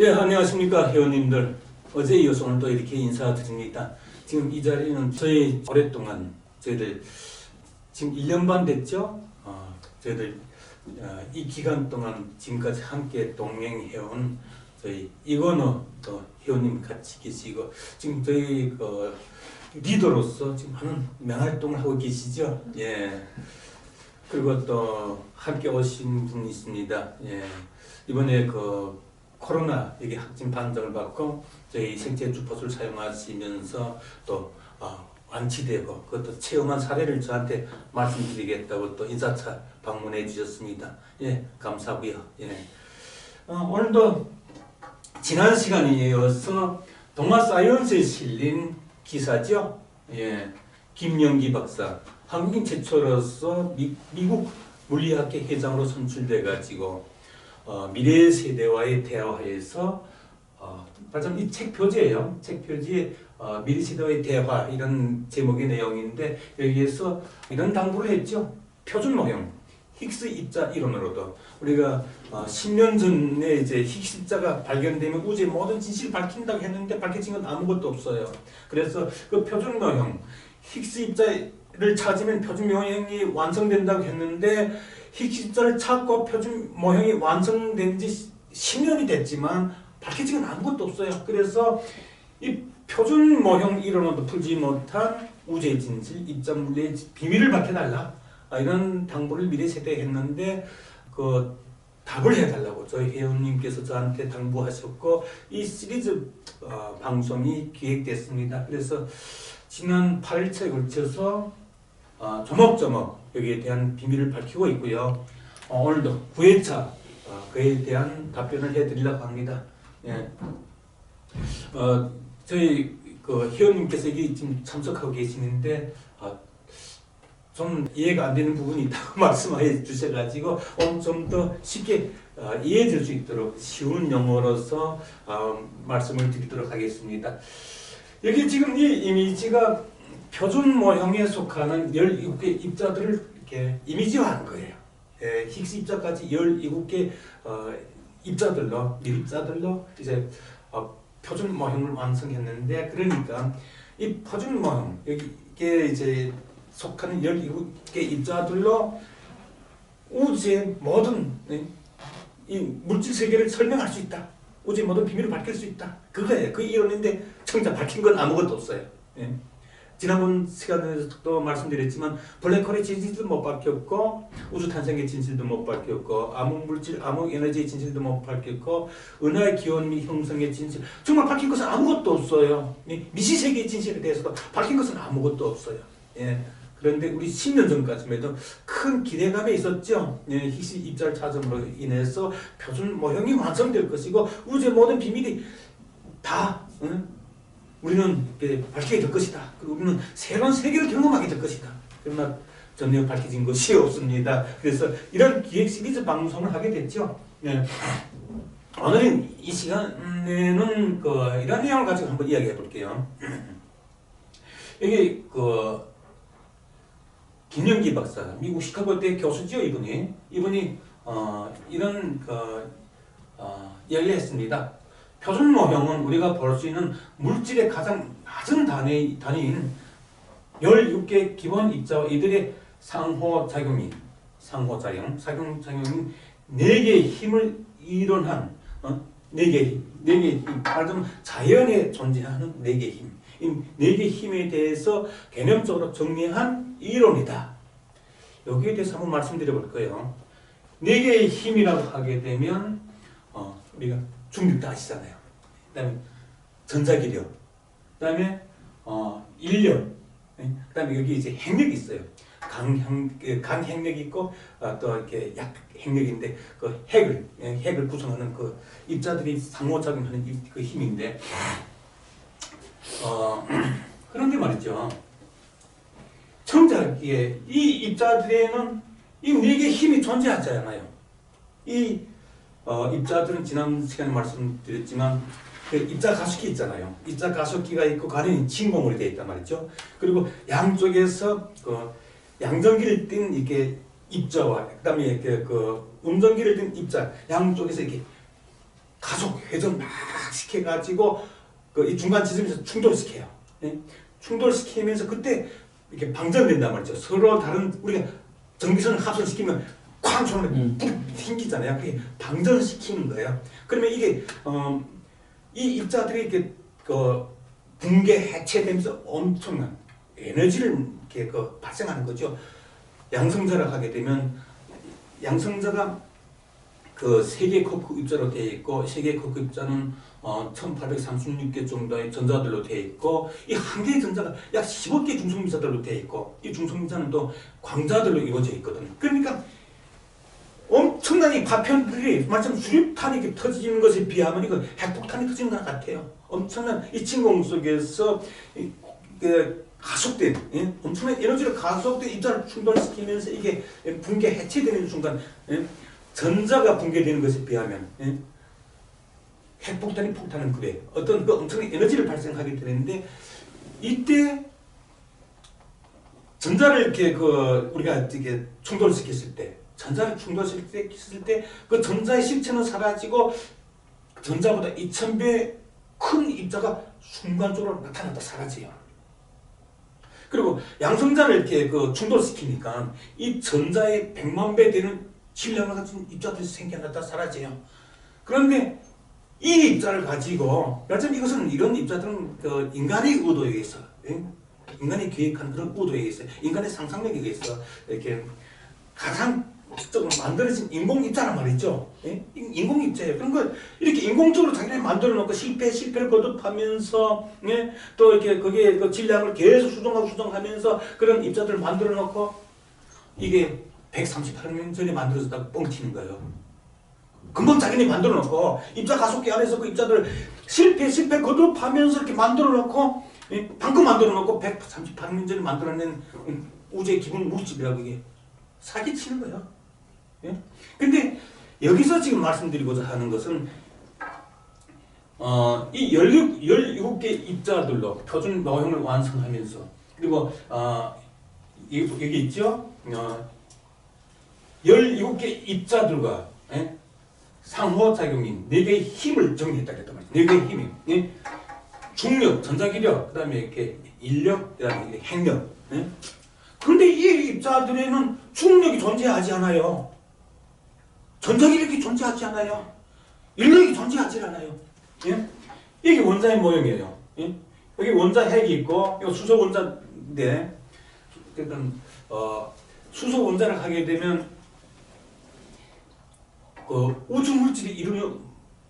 예, 안녕하십니까, 회원님들. 어제 이어서 오늘 또 이렇게 인사드립니다. 지금 이 자리는 저희 오랫동안 저희들 지금 1년 반 됐죠? 저희들 이 기간 동안 지금까지 함께 동행해온 저희 이건호 또 회원님 같이 계시고 지금 저희 리더로서 지금 하는 맹활동을 하고 계시죠? 예. 그리고 또 함께 오신 분이 있습니다. 예. 이번에 코로나 이게 확진 판정을 받고 저희 생체 주포수를 사용하시면서 또 완치되고 그것도 체험한 사례를 저한테 말씀드리겠다고 또 인사차 방문해 주셨습니다. 예, 감사하고요. 예. 오늘도 지난 시간에 이어서 동아사이언스에 실린 기사죠. 예, 김영기 박사 한국인 최초로서 미국 물리학회 회장으로 선출돼 가지고 미래 세대와의 대화에서 말하자면 이 책 표지예요. 책 표지에 미래 세대와의 대화 이런 제목의 내용인데 여기에서 이런 당부를 했죠. 표준 모형 힉스 입자 이론으로도 우리가 10년 전에 이제 힉스 입자가 발견되면 우주의 모든 진실을 밝힌다고 했는데 밝혀진 건 아무것도 없어요. 그래서 그 표준 모형 힉스 입자를 찾으면 표준 모형이 완성된다고 했는데 힉스 입자를 찾고 표준 모형이 완성된 지 10년이 됐지만 밝혀진 건 아무것도 없어요. 그래서 이 표준 모형 이론으로도 풀지 못한 우주의 진실, 입자 물리의 비밀을 밝혀달라. 이런 당부를 미래 세대에 했는데 그 답을 해달라고 저희 회원님께서 저한테 당부하셨고 이 시리즈 방송이 기획됐습니다. 그래서 지난 8일차에 걸쳐서 조목조목 여기에 대한 비밀을 밝히고 있고요. 오늘도 9회차 그에 대한 답변을 해드리려고 합니다. 예. 저희 회원님께서 여기 지금 참석하고 계시는데 좀 이해가 안 되는 부분이 있다고 말씀해 주셔가지고 오늘 좀 더 쉽게 이해해 줄 수 있도록 쉬운 용어로서 말씀을 드리도록 하겠습니다. 여기 지금 이 이미지가 표준 모형에 속하는 17개 입자들을 이렇게 이미지화한 거예요. 예, 힉스 입자까지 17개 입자들로, 밀입자들로 이제 표준 모형을 완성했는데 그러니까 이 표준 모형, 여기에 이제 속하는 17개 입자들로 우주의 모든 이 물질 세계를 설명할 수 있다. 우주의 모든 비밀을 밝힐 수 있다. 그거예요. 그 이론인데 정작 밝힌 건 아무것도 없어요. 예. 지난번 시간에서도 말씀드렸지만 블랙홀의 진실도 못 밝혔고 우주 탄생의 진실도 못 밝혔고 암흑 물질, 암흑 에너지의 진실도 못 밝혔고 은하의 기원 및 형성의 진실 정말 밝힌 것은 아무것도 없어요. 미시세계의 진실에 대해서도 밝힌 것은 아무것도 없어요. 예. 그런데 우리 10년 전까지만 해도 큰 기대감이 있었죠. 예, 힉스 입자를 찾음으로 인해서 표준 모형이 완성될 것이고 우주의 모든 비밀이 다 우리는 밝히게 될 것이다. 그리고 우리는 새로운 세계를 경험하게 될 것이다. 그러나 전혀 밝혀진 것이 없습니다. 그래서 이런 기획 시리즈 방송을 하게 됐죠. 예. 오늘 이 시간에는 이런 내용을 가지고 한번 이야기해 볼게요. 여기 김영기 박사, 미국 시카고대 교수죠, 이분이 이런 이야기를 했습니다. 표준 모형은 우리가 볼 수 있는 물질의 가장 낮은 단위인 16개 기본 입자와 이들의 상호작용인 4개의 힘을 이론한 4개 말하자면 자연에 존재하는 4개의 힘. 이 4개의 힘에 대해서 개념적으로 정리한 이론이다. 여기에 대해서 한번 말씀드려 볼 거예요. 4개의 힘이라고 하게 되면 우리가 중력도 아시잖아요. 그 다음에 전자기력, 그 다음에 인력, 그 다음에 여기 이제 핵력이 있어요. 강핵력이 있고 또 이렇게 약핵력인데 그 핵을 구성하는 그 입자들이 상호작용하는 그 힘인데 그런데 말이죠. 정작 이 입자들에는 이 4개의 힘이 존재하잖아요. 이 입자들은 지난 시간에 말씀드렸지만 그 입자 가속기 있잖아요. 입자 가속기가 있고 그 안에는 진공으로 되어 있단 말이죠. 그리고 양쪽에서 양전기를 띤 이렇게 입자와 그다음에 음전기를 띤 입자 양쪽에서 이렇게 가속 회전 막 시켜가지고 그 이 중간 지점에서 충돌시켜요. 예? 충돌시키면서 그때 이렇게 방전된단 말이죠. 서로 다른 우리가 전기선을 합선시키면 쾅 소리가 불이 튕기잖아요. 그게 방전시키는 거예요. 그러면 이게 이 입자들이 이렇게 그 붕괴 해체되면서 엄청난 에너지를 이렇게 그 발생하는 거죠. 양성자라 하게 되면 양성자가 그 3개 코크 입자로 되어 있고 3개 코크 입자는 1836개 정도의 전자들로 되어 있고 이 한 개의 전자가 약 15개 중성미자들로 되어 있고 이 중성미자는 또 광자들로 이루어져 있거든요. 그러니까 엄청난 이 파편들이 마치 수류탄이 이렇게 터지는 것에 비하면 이거 핵폭탄이 터지는 것 같아요. 엄청난 이 진공 속에서 가속된 엄청난 에너지를 가속된 입자를 충돌시키면서 이게 붕괴 해체되는 순간 전자가 붕괴되는 것에 비하면 핵폭탄이 폭탄은 그래 어떤 그 엄청난 에너지를 발생하게 되는데 이때 전자를 이렇게 그 우리가 이렇게 충돌시켰을 때 전자를 충돌시켰을 때 그 전자의 실체는 사라지고 전자보다 2000배 큰 입자가 순간적으로 나타났다 사라져요. 그리고 양성자를 이렇게 그 충돌시키니까 이 전자의 100만 배 되는 질량을 가진 입자들이 생겨났다 사라져요. 그런데 이 입자를 가지고 말하자면 이것은 이런 입자들은 그 인간의 의도에 의해서 인간이 계획한 그런 의도에 의해서 인간의 상상력에 의해서 이렇게 가상 적으로 만들어진 인공 입자란 말이죠. 인공 입자예요. 그런 걸 이렇게 인공적으로 자기네들이 만들어 놓고 실패를 거듭하면서 또 이렇게 거기에 그 질량을 계속 수정하면서 그런 입자들을 만들어 놓고 이게 138년 전에 만들어졌다고 뻥치는 거예요. 금방 자기네 만들어 놓고 입자 가속기 안에서 그 입자들 실패 거듭하면서 이렇게 만들어 놓고 방금 만들어 놓고 138년 전에 만들어낸 우주의 기본 물질이라고 이게 사기치는 거예요. 근데 여기서 지금 말씀드리고자 하는 것은 이 17개 입자들로 표준 모형을 완성하면서 그리고 여기 있죠? 17개 입자들과 상호작용인 4개의 힘을 정리했다 그랬단 말이에요. 4개의 힘이 중력, 전자기력, 그 다음에 이렇게 인력, 그 다음에 핵력. 그런데 이 입자들에는 중력이 존재하지 않아요. 전자기력이 존재하지 않아요. 인력이 존재하지 않아요. 이게 원자의 모형이에요. 여기 원자 핵이 있고, 이거 수소 원자인데, 수소 원자를 하게 되면, 그 우주 물질이 이루는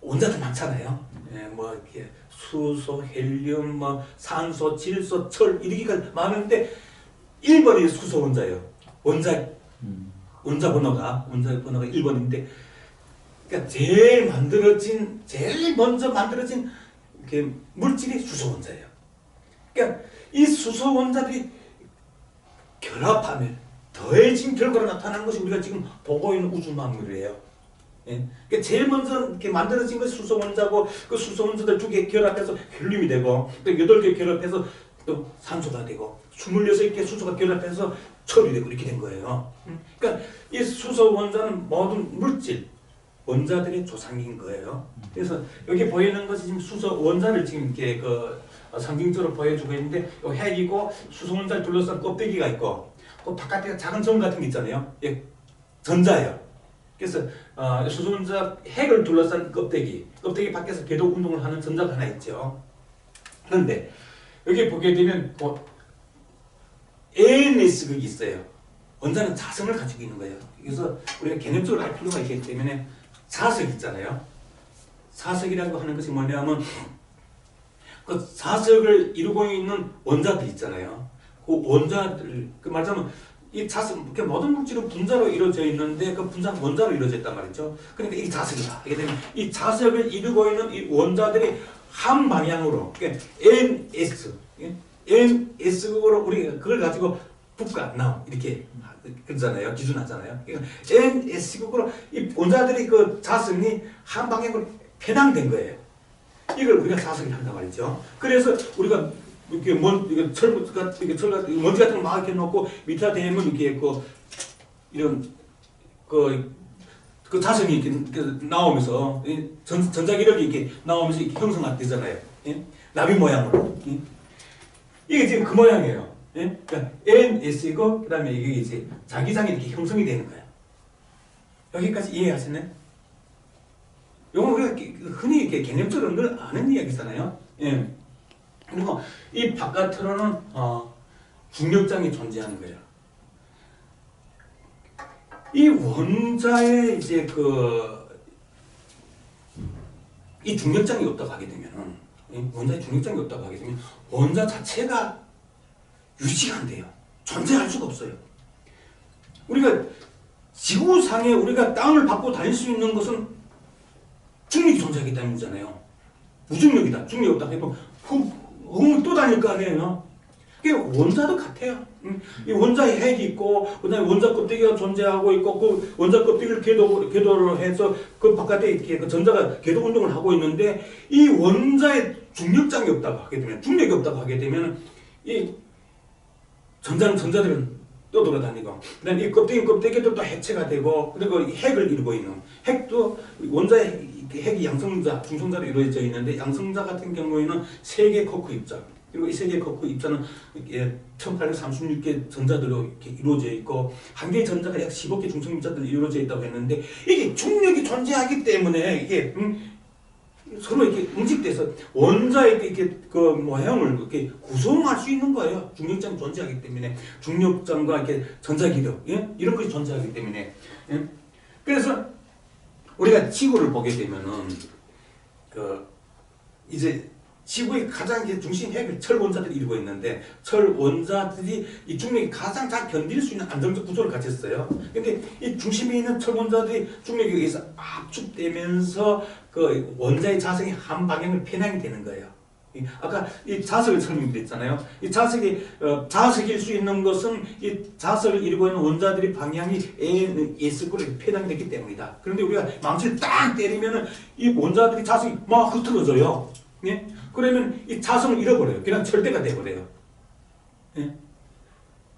원자들 많잖아요. 뭐, 이렇게 수소, 헬륨, 뭐, 산소, 질소, 철, 이렇게까지 많은데, 1번이 수소 원자예요. 원자 번호가 1번인데, 그러니까 제일 먼저 만들어진 그 물질이 수소 원자예요. 그러니까 이 수소 원자들이 결합하면 더해진 결과로 나타나는 것이 우리가 지금 보고 있는 우주 만물이에요. 그러니까 제일 먼저 이렇게 만들어진 것이 수소 원자고, 그 수소 원자들 2개 결합해서 헬륨이 되고, 또 8개 결합해서 또 산소가 되고, 26개 수소가 결합해서 철이 되고 이렇게 된 거예요. 그러니까 이 수소 원자는 모든 물질, 원자들의 조상인 거예요. 그래서 여기 보이는 것이 지금 수소 원자를 지금 이렇게 그 상징적으로 보여주고 있는데, 이 핵이고 수소 원자를 둘러싼 껍데기가 있고, 또 바깥에 작은 점 같은 게 있잖아요. 전자예요. 그래서 수소 원자 핵을 둘러싼 껍데기 밖에서 궤도 운동을 하는 전자가 하나 있죠. 그런데 여기 보게 되면 ANS극이 있어요. 원자는 자성을 가지고 있는 거예요. 그래서 우리가 개념적으로 알 필요가 있기 때문에 자석 있잖아요. 자석이라고 하는 것이 뭐냐면 그 자석을 이루고 있는 원자들 있잖아요. 그 원자들, 그 말하자면 이 자석, 모든 물질은 분자로 이루어져 있는데 그 분자는 원자로 이루어져 있단 말이죠. 그러니까 이게 자석이다. 이게 되면 이 자석을 이루고 있는 이 원자들이 한 방향으로, 그러니까 NS극으로 우리가 그걸 가지고 북과 남 이렇게 그러잖아요. 기준하잖아요. 그러니까 NS극으로 이 원자들이 그 자성이 한 방향으로 편향된 거예요. 이걸 우리가 자성이라 한단 말이죠. 그래서 우리가 이렇게 철 같은 먼지 같은 거 막 이렇게 놓고 밑에 대면 이렇게 이런 그 그 자성이 이렇게 나오면서 전자기력이 이렇게 나오면서 이렇게 형성되잖아요. 예? 나비 모양으로. 예? 이게 지금 그 모양이에요. 예? 그러니까 NS이고 그다음에 이게 이제 자기장이 이렇게 형성이 되는 거예요. 여기까지 이해하시나요? 요거 우리가 흔히 이렇게 개념적으로 늘 아는 이야기잖아요. 예. 그리고 이 바깥으로는 중력장이 존재하는 거예요. 이 원자의 이제 이 중력장이 없다고 하게 되면은, 원자의 중력장이 없다고 하게 되면 원자 자체가 유지가 안 돼요. 존재할 수가 없어요. 우리가 지구상에 우리가 땅을 밟고 다닐 수 있는 것은 중력이 존재하기 때문이잖아요. 무중력이다. 중력이 없다. 그러면 훅 또 다닐 거 아니에요. 그게 원자도 같아요. 이 원자의 핵이 있고, 그다음에 원자 껍데기가 존재하고 있고, 그 원자 껍데기를 궤도로 해서 그 바깥에 이렇게 그 전자가 궤도 운동을 하고 있는데, 이 원자의 중력장이 없다고 하게 되면, 중력이 없다고 하게 되면, 이 전자들은 떠돌아다니고, 그다음에 이 껍데기도 또 해체가 되고, 그리고 이 핵을 이루고 있는 핵도 원자의 핵이 양성자, 중성자로 이루어져 있는데, 양성자 같은 경우에는 3개 코크 입자. 그리고 이 3개의 코크 입자는 1836개 전자들로 이렇게 이루어져 있고, 한 개의 전자가 약 15개 중성 입자들로 이루어져 있다고 했는데, 이게 중력이 존재하기 때문에 이게 서로 이렇게 응집돼서 원자의 이렇게 그 모형을 이렇게 구성할 수 있는 거예요. 중력장이 존재하기 때문에, 중력장과 이렇게 전자기력, 예? 이런 것이 존재하기 때문에. 예? 그래서 우리가 지구를 보게 되면은 이제 지구의 가장 중심 핵을 철 원자들이 이루고 있는데, 철 원자들이 이 중력이 가장 잘 견딜 수 있는 안정적 구조를 가졌어요. 근데 이 중심에 있는 철 원자들이 중력에 의해서 압축되면서 그 원자의 자성이 한 방향을 편향이 되는 거예요. 아까 이 자석을 설명드렸잖아요. 이 자석이 자석일 수 있는 것은 이 자석을 이루고 있는 원자들의 방향이 S꼴로 편향되기 때문이다. 그런데 우리가 망치를 딱 때리면은 이 원자들이 자석이 막 흐트러져요. 예? 그러면 이 자성을 잃어버려요. 그냥 절대가 돼버려요. 예?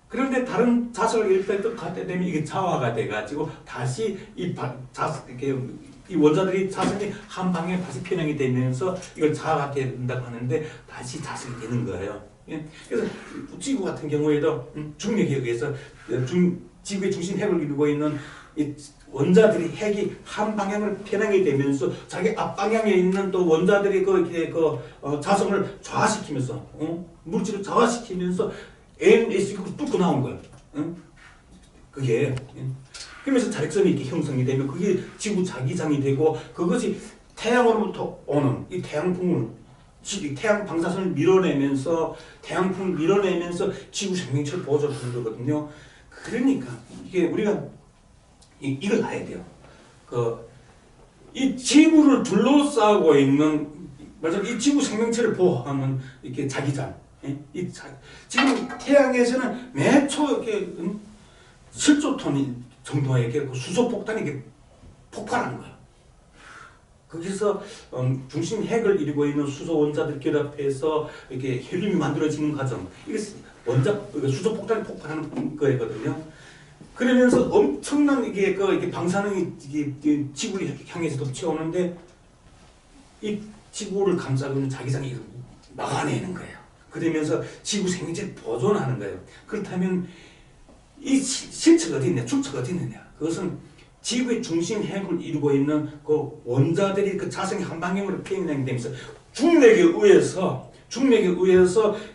그런데 다른 자석을 이렇게 갖다 대면 이게 자화가 돼가지고 다시 이 원자들이 자석이 한 방향에 다시 편향이 되면서 이걸 자화가 된다고 하는데 다시 자석이 되는 거예요. 예? 그래서 지구 같은 경우에도 중력에 의해서 지구의 중심 핵을 이루고 있는 이 원자들이 핵이 한 방향을 편향이 되면서 자기 앞방향에 있는 또 원자들이 자성을 좌화시키면서 물질을 좌화시키면서 NS가 뚫고 나온 거예요. 그게 그러면서 자력선이 이렇게 형성이 되면 그게 지구 자기장이 되고, 그것이 태양으로부터 오는 이 태양풍을 태양 방사선을 밀어내면서 지구 생명체를 보존하는 거거든요. 그러니까 이게 우리가 이걸 알아야 돼요. 이 지구를 둘러싸고 있는, 이 지구 생명체를 보호하는 이렇게 자기장. 예? 지금 태양에서는 매초 이렇게 7조톤 정도의 수소 폭탄이 이렇게 폭발하는 거예요. 거기서 중심 핵을 이루고 있는 수소 원자들 결합해서 이렇게 헬륨이 만들어지는 과정. 이게 수소 폭탄이 폭발하는 거거든요. 그러면서 엄청난 이게 방사능이 지구를 향해서 덮쳐오는데, 이 지구를 감싸고 있는 자기장이 막아내는 거예요. 그러면서 지구 생명체를 보존하는 거예요. 그렇다면 이 실체가 어디 있냐, 출처가 어디 있느냐? 그것은 지구의 중심 핵을 이루고 있는 그 원자들이 그 자성이 한 방향으로 편향되면서 중력에 의해서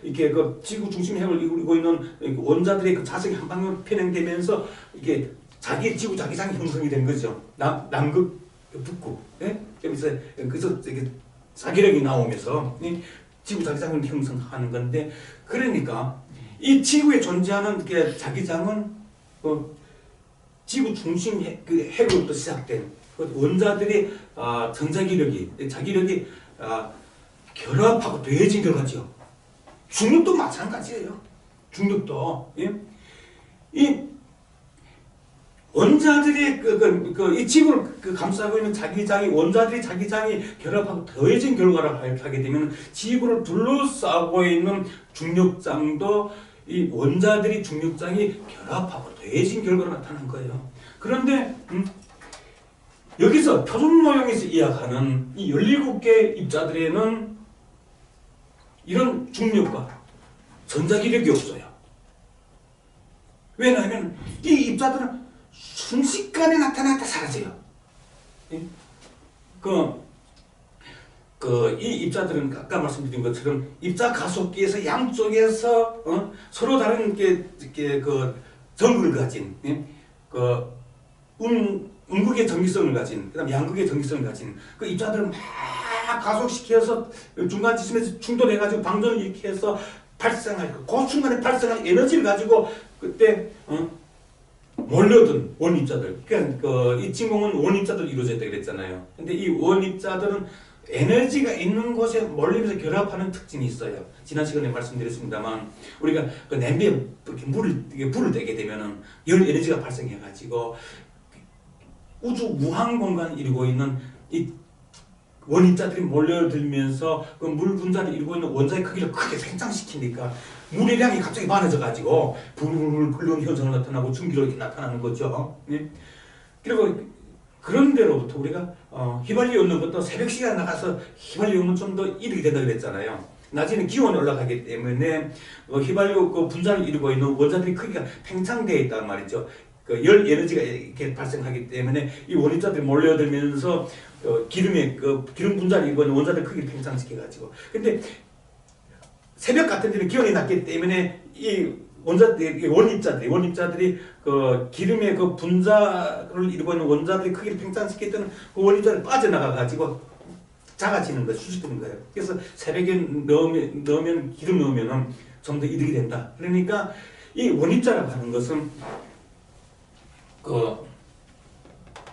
이게 그 지구 중심 핵을 이루고 있는 원자들의 그 자성이 한 방향으로 편향되면서 이게 지구 자기장이 형성이 된 거죠. 남극, 북극. 예? 그래서 이게 자기력이 나오면서 지구 자기장을 형성하는 건데, 그러니까 이 지구에 존재하는 그 자기장은 지구 중심 핵으로부터 시작된 원자들의 자기력이 결합하고 더해진 결과죠. 중력도 마찬가지예요. 중력도. 예? 이 원자들이 이 지구를 감싸고 있는 원자들이 자기장이 결합하고 더해진 결과를 하게 되면 지구를 둘러싸고 있는 중력장도 이 원자들이 중력장이 결합하고 더해진 결과로 나타난 거예요. 그런데 여기서 표준모형에서 이야기하는 이 17개 입자들에는 이런 중력과 전자기력이 없어요. 왜냐하면 이 입자들은 순식간에 나타났다 사라져요. 이 입자들은 아까 말씀드린 것처럼 입자 가속기에서 양쪽에서 서로 다른 정극을 가진 음극의 전기성을 가진 그다음 양극의 전기성을 가진 그 입자들을 막 가속시켜서 중간 지점에서 충돌해가지고 방전을 일으켜서 발생할 그 순간에 발생한 에너지를 가지고 그때 몰려든 원입자들. 그러니까 이 진공은 원입자들 이루어져 있다 그랬잖아요. 근데 이 원입자들은 에너지가 있는 곳에 몰리면서 결합하는 특징이 있어요. 지난 시간에 말씀드렸습니다만 우리가 그 냄비에 이렇게 불을 대게 되면은 열 에너지가 발생해가지고 우주 무한 공간을 이루고 있는 이 원입자들이 몰려들면서 그 물 분자를 이루고 있는 원자의 크기를 크게 팽창시키니까 물의 양이 갑자기 많아져가지고 불을 끓는 현상이 나타나고 전기로 이렇게 나타나는 거죠. 그리고 그런 데로부터 우리가 휘발유 얻는 것도 새벽 시간에 나가서 휘발유 얻으면 좀 더 이득이 된다 그랬잖아요. 낮에는 기온이 올라가기 때문에 휘발유 그 분자를 이루고 있는 원자들의 크기가 팽창되어 있단 말이죠. 그 열 에너지가 이렇게 발생하기 때문에 이 원입자들이 몰려들면서 기름의 기름 분자를 이루고 있는 원자들 크기를 팽창시켜가지고. 근데 새벽 같은 데는 기온이 낮기 때문에 이 원입자들이 그 기름의 그 분자를 이루고 있는 원자들의 크기를 팽창시켰던 그 원입자를 빠져나가가지고 작아지는 거예요. 수축되는 거예요. 그래서 새벽에 넣으면 기름 넣으면은 좀 더 이득이 된다. 그러니까 이 원입자라고 하는 것은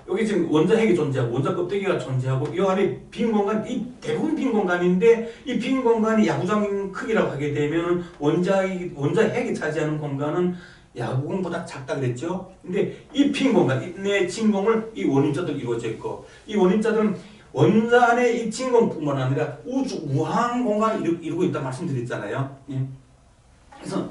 여기 지금 원자핵이 존재하고 원자 껍데기가 존재하고 이 안에 빈 공간, 이 대부분 빈 공간인데 이 빈 공간이 야구장 크기라고 하게 되면 원자핵이 차지하는 공간은 야구공보다 작다 그랬죠. 근데 이 빈 공간, 내 진공을 이 원입자들 이루어져 있고 이 원입자들은 원자 안에 이 진공뿐만 아니라 우주 무한 공간을 이루고 있다 말씀드렸잖아요. 그래서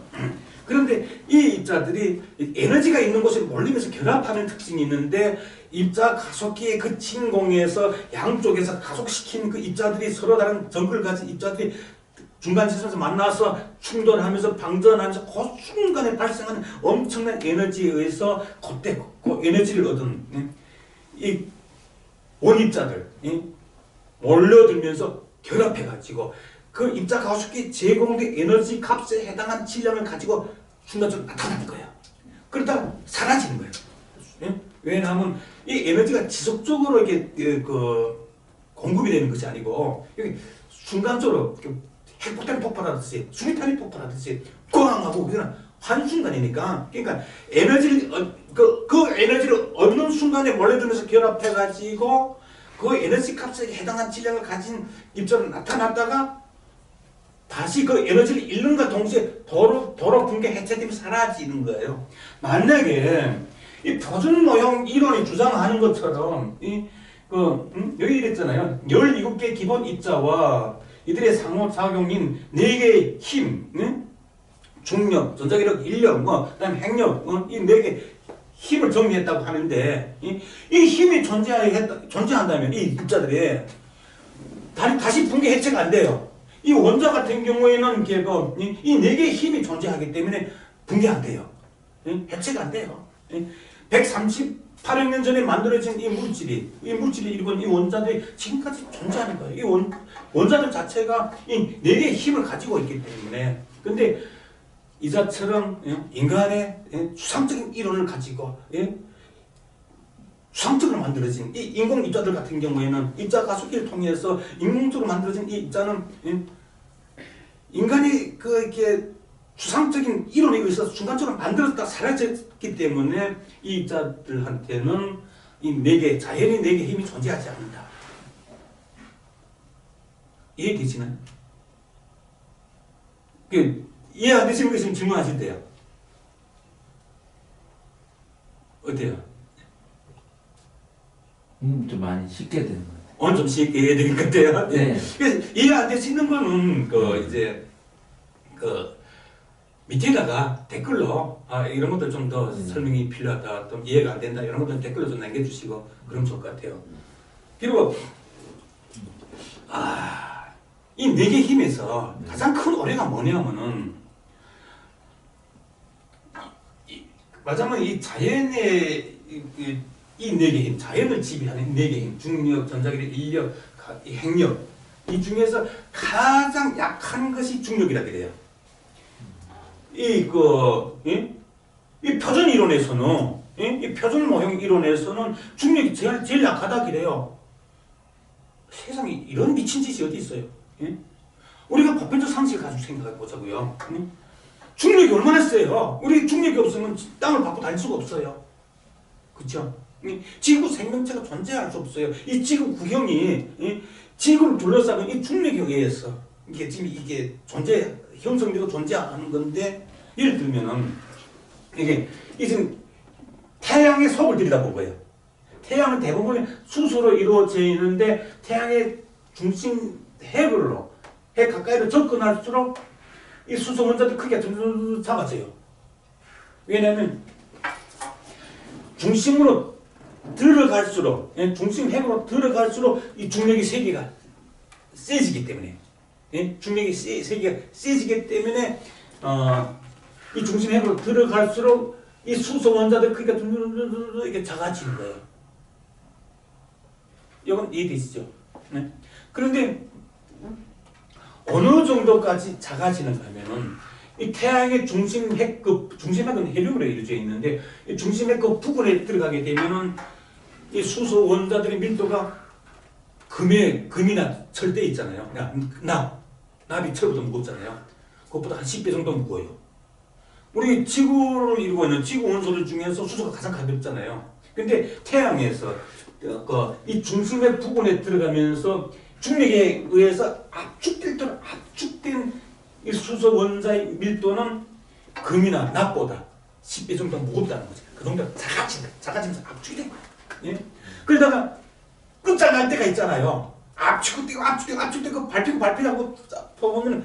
그런데 이 입자들이 에너지가 있는 곳에 몰리면서 결합하는 특징이 있는데 입자 가속기의 그 진공에서 양쪽에서 가속시킨 그 입자들이 서로 다른 정극을 가진 입자들이 중간 지점에서 만나서 충돌하면서 방전하면서 그 순간에 발생하는 엄청난 에너지에 의해서 그때 그 에너지를 얻은 이 원입자들 몰려들면서 결합해가지고 그 입자 가속기 제공된 에너지 값에 해당한 질량을 가지고 순간적으로 나타나는 거예요. 그러다가 사라지는 거예요. 왜냐하면 이 에너지가 지속적으로 이게 공급이 되는 것이 아니고 순간적으로 핵폭탄이 폭발하듯이 수리탄이 폭발하듯이 꽝하고 그냥 한순간이니까 그러니까 에너지를 그 에너지를 얻는 순간에 몰려들면서 결합해가지고 그 에너지 값에 해당한 질량을 가진 입자로 나타났다가 다시 그 에너지를 잃는과 동시에 도로 붕괴 해체되면 사라지는 거예요. 만약에 이 표준 모형 이론이 주장하는 것처럼 여기 이랬잖아요. 17개 기본 입자와 이들의 상호작용인 4개의 힘, 중력, 전자기력, 인력, 그다음에 핵력, 이 4개 힘을 정리했다고 하는데 이 힘이 존재한다면 이 입자들이 다시 붕괴 해체가 안 돼요. 이 원자 같은 경우에는 이 4개의 힘이 존재하기 때문에 붕괴 안 돼요. 해체가 안 돼요. 138억 년 전에 만들어진 이 물질이 이루고 있는 이 원자들이 지금까지 존재하는 거예요. 이 원자들 자체가 이 4개의 힘을 가지고 있기 때문에. 근데 이자처럼 인간의 수상적인 이론을 가지고 수상적으로 만들어진 이 인공 입자들 같은 경우에는 입자 가속기를 통해서 인공적으로 만들어진 이 입자는 인간이 이렇게 추상적인 이론에 의해서 순간적으로 만들었다 사라졌기 때문에 이 입자들한테는 이 자연의 4개 힘이 존재하지 않는다. 이해되시나요? 이해 안 되시는 거 있으면 질문하실 때요. 어때요? 좀 많이 쉽게 되는 것 같아요. 오늘 좀 쉽게 이해되는 것 같아요. 네. 그래서 이해 안 되시는 거는 밑에다가 댓글로 이런 것들 좀 더 설명이 필요하다, 좀 이해가 안 된다 이런 것들 댓글로 좀 남겨주시고 그러면 좋을 것 같아요. 그리고 이 네 개 힘에서 가장 큰 오해가 뭐냐면은 말하자면 이 자연의 이 네 개 힘, 자연을 지배하는 네 개 힘, 중력, 전자기력, 인력, 핵력 이 중에서 가장 약한 것이 중력이라 그래요. 이 표준 이론에서는 이 표준 모형 이론에서는 중력이 제일 약하다 그래요. 세상에 이런 미친 짓이 어디 있어요? 우리가 보편적 상식을 가지고 생각해 보자고요. 중력이 얼마나 세요? 우리 중력이 없으면 땅을 밟고 다닐 수가 없어요. 그렇죠? 지구 생명체가 존재할 수 없어요. 이 지구 구형이 지구를 둘러싸는 이 중력에 의해서 이게 지금 이게 형성되고 존재하는 건데, 예를 들면은 이게 지금 태양의 속을 들여다본 거예요. 태양은 대부분 수소로 이루어져 있는데 태양의 중심 핵 가까이로 접근할수록 이 수소 원자들 크기가 점점 작아져요. 왜냐하면 중심으로 들어갈수록, 중심 핵으로 들어갈수록 이 중력의 세기가 세지기 때문에, 중력의 세기가 세지기 때문에 이 중심 핵으로 들어갈수록 이 수소 원자들 크기가 이렇게 작아지는 거예요. 이건 이해되시죠? 그런데 어느 정도까지 작아지는가 하면은 이 태양의 중심핵은 헬륨으로 이루어져 있는데 이 중심핵 그 부분에 들어가게 되면은 이 수소 원자들의 밀도가 금이나 철대 있잖아요. 납이 철보다 무겁잖아요. 그것보다 한 10배 정도 무거워요. 우리 지구를 이루고 있는 지구 원소들 중에서 수소가 가장 가볍잖아요. 근데 태양에서 이 중심의 부분에 들어가면서 중력에 의해서 압축된 이 수소 원자의 밀도는 금이나 납보다 10배 정도 무겁다는 거죠. 그 정도 작아지면서 압축이 된 거예요. 그러다가 끝장날 때가 있잖아요. 압축되고 밟히고 보면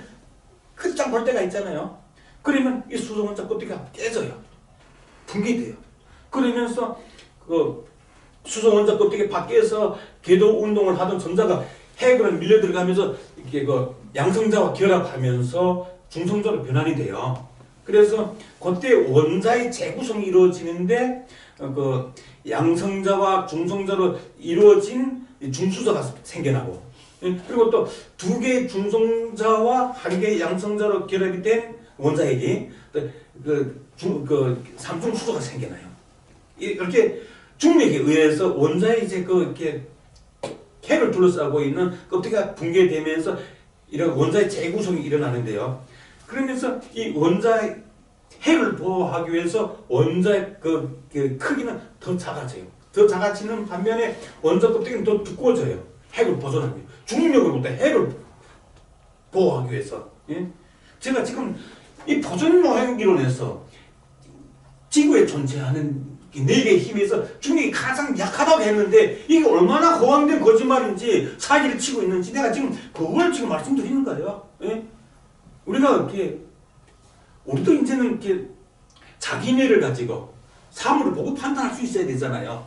끝장 볼 때가 있잖아요. 그러면 이 수소 원자 껍데기가 깨져요. 붕괴돼요. 그러면서 수소 원자 껍데기 밖에서 궤도 운동을 하던 전자가 핵으로 밀려 들어가면서 이렇게 양성자와 결합하면서 중성자로 변환이 돼요. 그래서 그때 원자의 재구성이 이루어지는데 양성자와 중성자로 이루어진 중수소가 생겨나고, 그리고 또 두 개의 중성자와 한 개의 양성자로 결합이 된 원자핵이 삼중수소가 생겨나요. 이렇게 중력에 의해서 원자의 이렇게 핵을 둘러싸고 있는 껍데기가 붕괴되면서 이런 원자의 재구성이 일어나는데요. 그러면서 이 원자의 핵을 보호하기 위해서 원자의 그 크기는 더 작아져요. 더 작아지는 반면에 원자 껍데기는 더 두꺼워져요. 핵을 보존하기 위해. 중력으로부터 핵을 보호하기 위해서. 제가 지금 이 보존 모형 이론에서 지구에 존재하는 네 개의 힘에서 중력이 가장 약하다고 했는데 이게 얼마나 허황된 거짓말인지 사기를 치고 있는지 내가 지금 그걸 지금 말씀드리는 거예요. 우리가 우리도 이제는 자기네를 가지고 사물을 보고 판단할 수 있어야 되잖아요.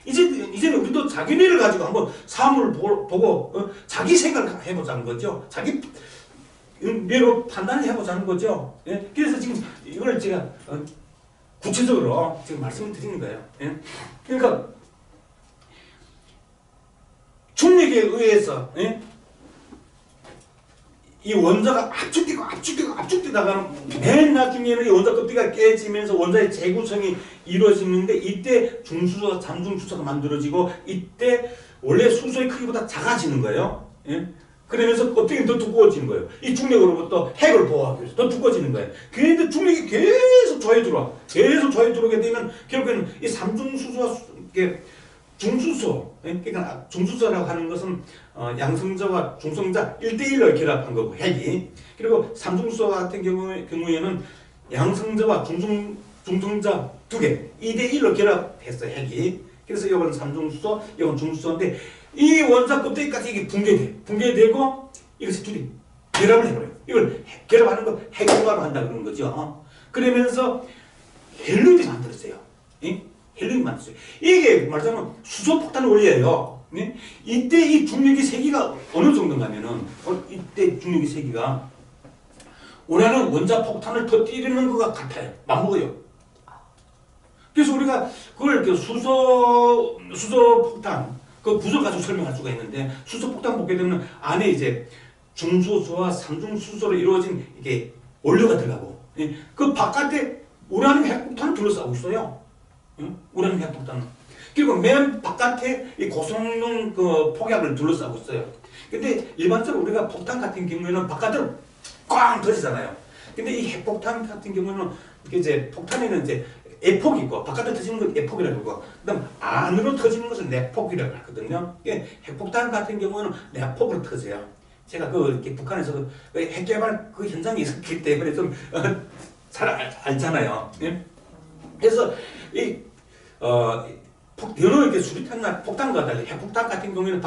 이제는 우리도 자기네를 가지고 한번 사물을 보고 자기 생각을 해보자는 거죠. 자기 뇌로 판단을 해보자는 거죠. 그래서 지금 이걸 제가 구체적으로 지금 말씀을 드리는 거예요. 그러니까 중력에 의해서 이 원자가 압축되다가 맨 나중에는 이 원자 껍데기가 깨지면서 원자의 재구성이 이루어지는데 이때 중수소와 잠중수소가 만들어지고 이때 원래 수소의 크기보다 작아지는 거예요. 그러면서 껍데기는 더 두꺼워지는 거예요. 이 중력으로부터 핵을 보호하기 위해서 더 두꺼워지는 거예요. 그런데 중력이 계속 좌에 들어와. 계속 좌에 들어오게 되면 결국에는 이 삼중수소와 중수소, 그러니까 중수소라고 하는 것은 양성자와 중성자 1대1로 결합한 거고 핵이. 그리고 삼중수소 같은 경우에는 양성자와 중성자 2개 2대1로 결합했어요. 핵이. 그래서 이건 삼중수소, 이건 중수소인데 이 원자 껍데기까지 이게 붕괴되고 이것이 둘이 결합을 해버려요. 이걸 결합하는 거 핵융합을 한다 그러는 거죠. 그러면서 헬륨이 만들었어요. 예? 헬륨이 만들었어요. 이게 말하자면 수소폭탄 원리예요. 예? 이때 이 중력의 세기가 어느 정도냐면은 이때 중력의 세기가 우리는 원자폭탄을 터뜨리는 것과 같아요. 맞먹어요. 그래서 우리가 그걸 이렇게 수소폭탄 그 구조 가지고 설명할 수가 있는데 수소폭탄 보게 되면 안에 이제 중수소와 삼중수소로 이루어진 이게 원료가 들어가고 예? 그 바깥에 우라늄 핵폭탄을 둘러싸고 있어요. 우라늄 핵폭탄은. 그리고 맨 바깥에 이 고성능 그 폭약을 둘러싸고 있어요. 근데 일반적으로 우리가 폭탄 같은 경우에는 바깥으로 꽝 터지잖아요. 근데 이 핵폭탄 같은 경우는 이제 폭탄에는 이제 에폭이 있고 바깥으로 터지는 건 에폭이라고 하고 그다음 안으로 터지는 것은 내폭이라고 하거든요. 핵폭탄 같은 경우는 내폭으로 터져요. 제가 이렇게 북한에서 그 핵개발 그 현장에 있었기 때문에 좀 잘 알잖아요. 예? 그래서 여러 이렇게 수리탄이나 폭탄과 달리 핵폭탄 같은 경우에는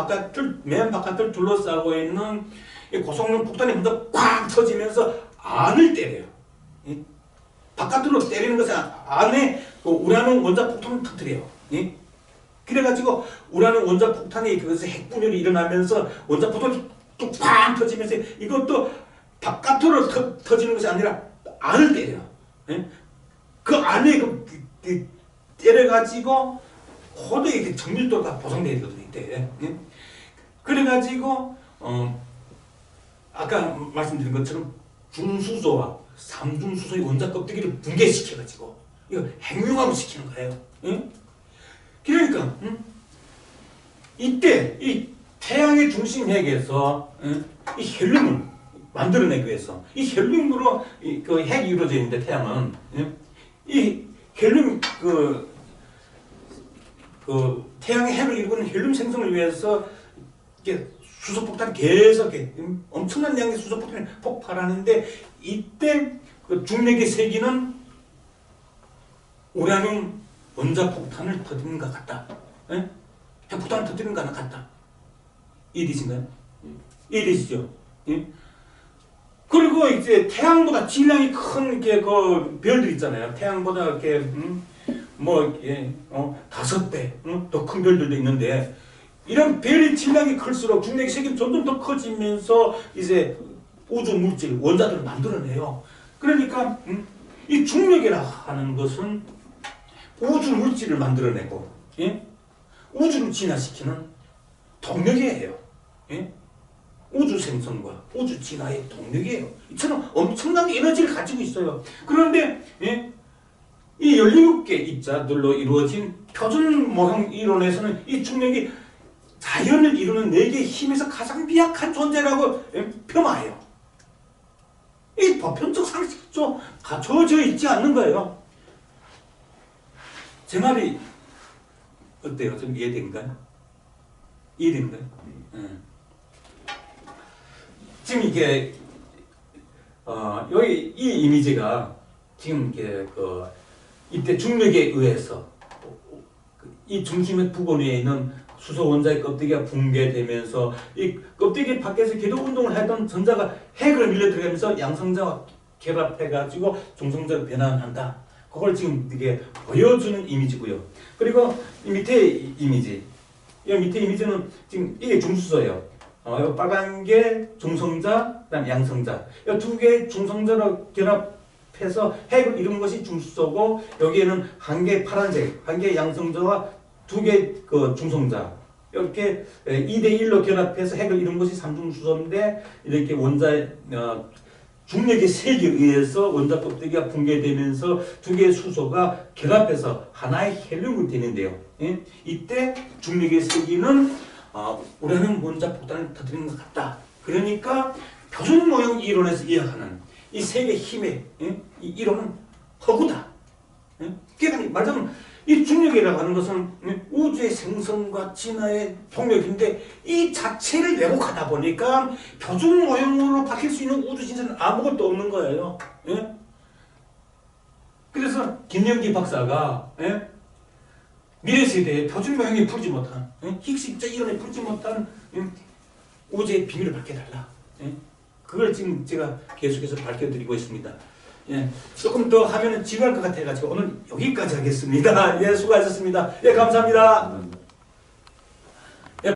맨 바깥을 둘러싸고 있는 이 고성능 폭탄이 먼저 꽉 터지면서 안을 때려요. 예? 바깥으로 때리는 것은 안에 그 우라늄 원자 폭탄을 터뜨려요. 예? 그래가지고 우라늄 원자 폭탄이 그것이 핵분열이 일어나면서 원자 폭탄이 또 꽝 터지면서 이것도 바깥으로 터지는 것이 아니라 안을 때려요. 예? 그 안에 때려가지고 호도에 이렇게 정밀도가 보정되어 있거든요. 이때. 예? 그래가지고 아까 말씀드린 것처럼 중수소와 삼중수소의 원자 껍데기를 붕괴시켜가지고 이거 핵융합을 시키는 거예요. 예? 그러니까 이때 이 태양의 중심 핵에서 이 헬륨을 만들어내기 위해서 이 헬륨으로 그 핵이 이루어져 있는데 태양은 이 헬륨 그 태양의 핵을 이루는 헬륨 생성을 위해서 이게 수소폭탄이 계속 엄청난 양의 수소폭탄이 폭발하는데 이때 그 중력의 세기는 우라늄 원자폭탄을 터뜨리는 것 같다. 예? 핵폭탄을 터뜨리는 것 같다. 이해되신가요? 이해되시죠? 예? 그리고 이제 태양보다 질량이 큰 이렇게 그 별들 있잖아요. 태양보다 이렇게 이렇게 5배 더 큰 별들도 있는데 이런 별의 질량이 클수록 중력의 세기는 점점 더 커지면서 이제 우주 물질 원자들을 만들어내요. 그러니까 이 중력이라 하는 것은 우주 물질을 만들어내고 예? 우주를 진화시키는 동력이에요. 예? 우주 생성과 우주 진화의 동력이에요. 이처럼 엄청난 에너지를 가지고 있어요. 그런데 예? 이 16개 입자들로 이루어진 표준 모형 이론에서는 이 중력이 자연을 이루는 4개의 힘에서 가장 미약한 존재라고 폄하해요. 이 보편적 상식도 갖춰져 있지 않는 거예요. 제 말이 어때요? 좀 이해된가요? 이해된가요? 지금 이게 여기 이 이미지가 지금 이게 이때 중력에 의해서 이 중심의 부근에 있는 수소 원자의 껍데기가 붕괴되면서 이 껍데기 밖에서 기도 운동을 하던 전자가 핵으로 밀려 들어가면서 양성자와 결합해가지고 중성자로 변환한다. 그걸 지금 이게 보여주는 이미지고요. 그리고 이 밑에 이미지, 이 밑에 이미지는 지금 이게 중수소예요. 빨간 게 중성자, 그다음 양성자. 이 2개의 중성자로 결합해서 핵을 이룬 것이 중수소고 여기에는 1개 파란색, 1개 양성자와 2개 그 중성자. 이렇게 2대1로 결합해서 핵을 이룬 것이 삼중수소인데 이렇게 중력의 세기에 의해서 원자 껍데기가 붕괴되면서 2개의 수소가 결합해서 하나의 헬륨이 되는데요. 예? 이때 중력의 세기는 우라늄 원자 폭탄을 터뜨리는 것 같다. 그러니까 표준 모형 이론에서 이야기하는 이 세계 힘의 이 이론은 허구다. 그러니까 말하자면 이 중력이라고 하는 것은 우주의 생성과 진화의 동력인데 이 자체를 왜곡하다 보니까 표준 모형으로 바뀔 수 있는 우주 진짜는 아무것도 없는 거예요. 그래서 김영기 박사가 미래 세대의 표준 모형이 풀지 못한 히그스 입자 이론에 풀지 못한 우주의 비밀을 밝혀달라. 그걸 지금 제가 계속해서 밝혀드리고 있습니다. 예, 조금 더 하면은 지루할 것 같아가지고 오늘 여기까지 하겠습니다. 예, 수고하셨습니다. 예, 감사합니다.